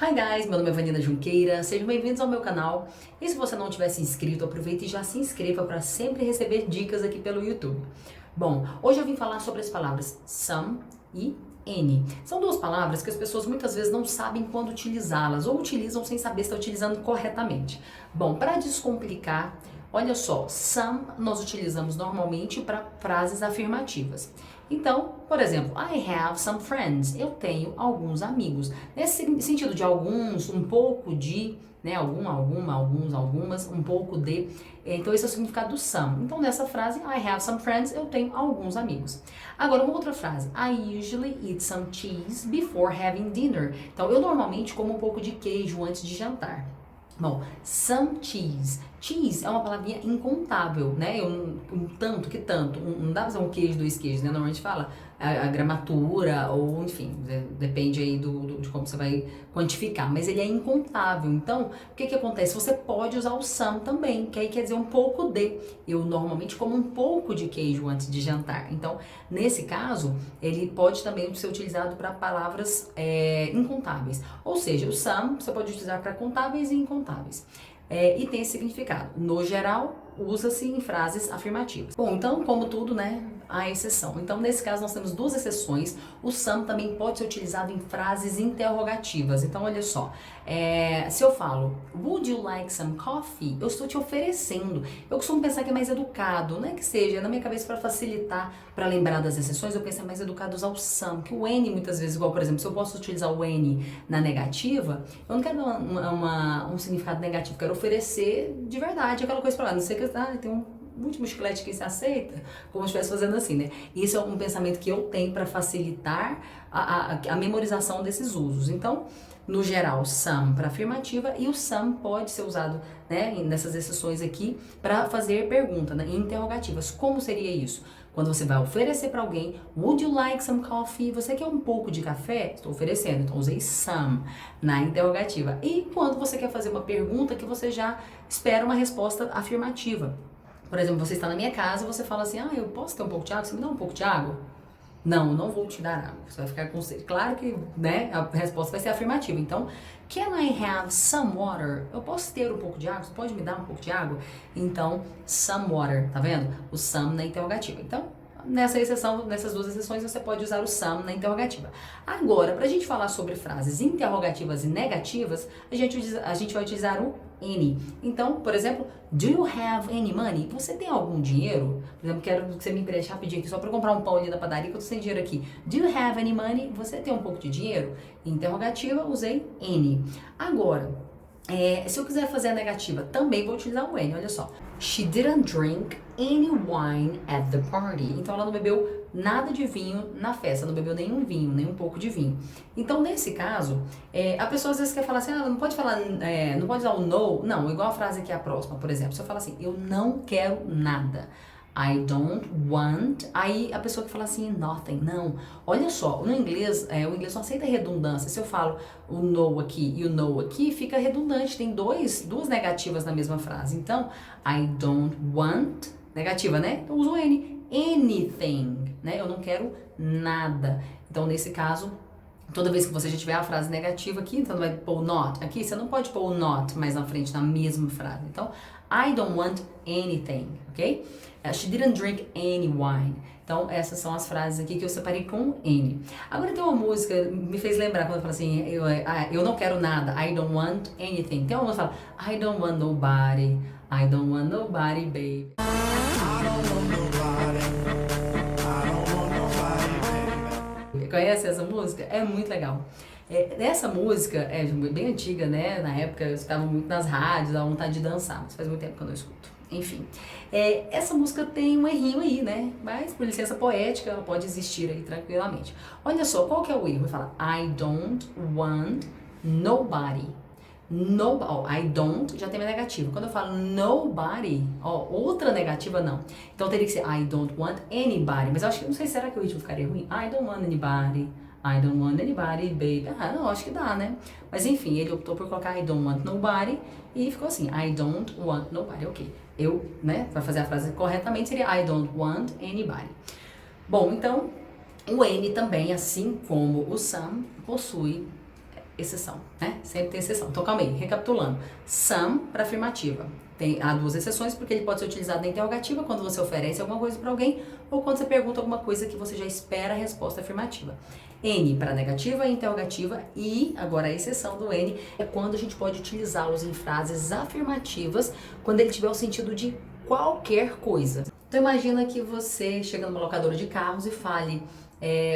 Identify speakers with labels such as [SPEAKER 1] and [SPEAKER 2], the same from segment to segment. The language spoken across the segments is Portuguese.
[SPEAKER 1] Hi guys, meu nome é Vanina Junqueira, sejam bem-vindos ao meu canal. E se você não tiver se inscrito, aproveite e já se inscreva para sempre receber dicas aqui pelo YouTube. Bom, hoje eu vim falar sobre as palavras some e any. São duas palavras que as pessoas muitas vezes não sabem quando utilizá-las ou utilizam sem saber se está utilizando corretamente. Bom, para descomplicar, olha só, some nós utilizamos normalmente para frases afirmativas. Então, por exemplo, I have some friends. Eu tenho alguns amigos. Nesse sentido de alguns, um pouco de, né, algumas, um pouco de. Então, esse é o significado do some. Então, nessa frase, I have some friends, eu tenho alguns amigos. Agora, uma outra frase. I usually eat some cheese before having dinner. Então, eu normalmente como um pouco de queijo antes de jantar. Bom, some cheese. Cheese é uma palavrinha incontável, né? Tanto que tanto. Não dá pra fazer um queijo, dois queijos, né? Normalmente fala a gramatura, ou enfim, depende aí de como você vai quantificar. Mas ele é incontável. Então, o que acontece? Você pode usar o some também, que aí quer dizer um pouco de. Eu normalmente como um pouco de queijo antes de jantar. Então, nesse caso, ele pode também ser utilizado para palavras incontáveis. Ou seja, o some você pode utilizar para contáveis e incontáveis. E tem esse significado. No geral, usa-se em frases afirmativas. Bom, então, como tudo, né, há exceção. Então, nesse caso, nós temos duas exceções. O some também pode ser utilizado em frases interrogativas. Então, olha só. Se eu falo, would you like some coffee? Eu estou te oferecendo. Eu costumo pensar que é mais educado, né? Que seja, na minha cabeça, para facilitar, para lembrar das exceções, eu penso é mais educado usar o some. Que o N, muitas vezes, igual, por exemplo, se eu posso utilizar o N na negativa, eu não quero um significado negativo, quero oferecer de verdade aquela coisa para lá. Não sei que tem um último chiclete que se aceita, como se estivesse fazendo assim, né? Isso é um pensamento que eu tenho para facilitar a memorização desses usos. Então, no geral, some para afirmativa e o some pode ser usado, né, nessas exceções aqui para fazer pergunta, né, interrogativas. Como seria isso? Quando você vai oferecer para alguém, would you like some coffee? Você quer um pouco de café? Estou oferecendo, então usei some na interrogativa. E quando você quer fazer uma pergunta que você já espera uma resposta afirmativa. Por exemplo, você está na minha casa e você fala assim, eu posso ter um pouco de água? Você me dá um pouco de água? Não vou te dar água. Você vai ficar com sede. Claro que, né, a resposta vai ser afirmativa. Então, can I have some water? Eu posso ter um pouco de água? Você pode me dar um pouco de água? Então, some water, tá vendo? O some na interrogativa. Então, nessas duas exceções, você pode usar o some na interrogativa. Agora, para a gente falar sobre frases interrogativas e negativas, a gente vai utilizar o any. Então, por exemplo, do you have any money? Você tem algum dinheiro? Por exemplo, quero que você me empreste rapidinho aqui só para comprar um pão ali da padaria que eu tô sem dinheiro aqui. Do you have any money? Você tem um pouco de dinheiro? Interrogativa, usei any. Agora, se eu quiser fazer a negativa, também vou utilizar o any, olha só. She didn't drink any wine at the party. Então ela não bebeu nada de vinho na festa, não bebeu nenhum vinho, nem um pouco de vinho. Então nesse caso, a pessoa às vezes quer falar assim, não pode falar, não pode usar o no, não, igual a frase que é a próxima, por exemplo. Se eu falar assim, eu não quero nada. I don't want. Aí a pessoa que fala assim, nothing, não. Olha só, no inglês, o inglês não aceita redundância. Se eu falo o no aqui e o no aqui, fica redundante. Tem duas negativas na mesma frase. Então, I don't want, negativa, né? Então uso N. Anything, né? Eu não quero nada. Então, nesse caso, toda vez que você já tiver a frase negativa aqui, então vai pôr not aqui, você não pode pôr o not mais na frente na mesma frase. Então, I don't want anything, ok? She didn't drink any wine. Então, essas são as frases aqui que eu separei com N. Agora tem uma música, me fez lembrar quando eu falo assim, eu não quero nada, I don't want anything. Tem uma música que fala, I don't want nobody, I don't want nobody, baby. I don't want nobody, I don't want nobody, baby. Conhece essa música? É muito legal. Essa música é bem antiga, né? Na época eu escutava muito nas rádios, dava vontade de dançar, mas faz muito tempo que eu não escuto. Enfim, essa música tem um errinho aí, né? Mas por licença poética ela pode existir aí tranquilamente. Olha só, qual que é o erro? Vai falar I don't want nobody. I don't já tem uma negativa. Quando eu falo nobody, outra negativa não. Então teria que ser I don't want anybody. Mas eu acho que, não sei, será que o ritmo ficaria ruim? I don't want anybody. I don't want anybody, baby. Não, acho que dá, né? Mas enfim, ele optou por colocar I don't want nobody e ficou assim, I don't want nobody, ok. Né, para fazer a frase corretamente seria I don't want anybody. Bom, então, o N também, assim como o some, possui exceção, né? Sempre tem exceção. Então, calma aí, recapitulando. Some para afirmativa. Há duas exceções, porque ele pode ser utilizado na interrogativa, quando você oferece alguma coisa para alguém, ou quando você pergunta alguma coisa que você já espera a resposta afirmativa. N para negativa e interrogativa, e agora a exceção do N é quando a gente pode utilizá-los em frases afirmativas, quando ele tiver o sentido de qualquer coisa. Então imagina que você chega numa locadora de carros e fale,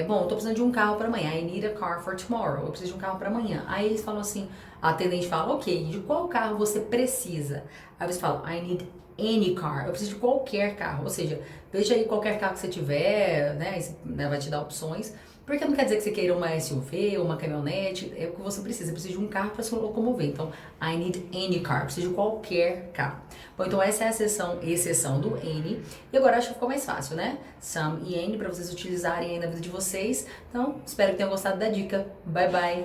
[SPEAKER 1] bom, eu tô precisando de um carro para amanhã. I need a car for tomorrow. Eu preciso de um carro para amanhã. Aí eles falam assim, a atendente fala, ok, de qual carro você precisa? Aí você fala, I need any car. Eu preciso de qualquer carro. Ou seja, veja aí qualquer carro que você tiver, né? Isso, né, vai te dar opções. Porque não quer dizer que você queira uma SUV, uma caminhonete, é o que você precisa. Você precisa de um carro para se locomover. Então, I need any car. Eu preciso de qualquer carro. Bom, então essa é a exceção do N. E agora acho que ficou mais fácil, né? Some e N para vocês utilizarem aí na vida de vocês. Então, espero que tenham gostado da dica. Bye, bye!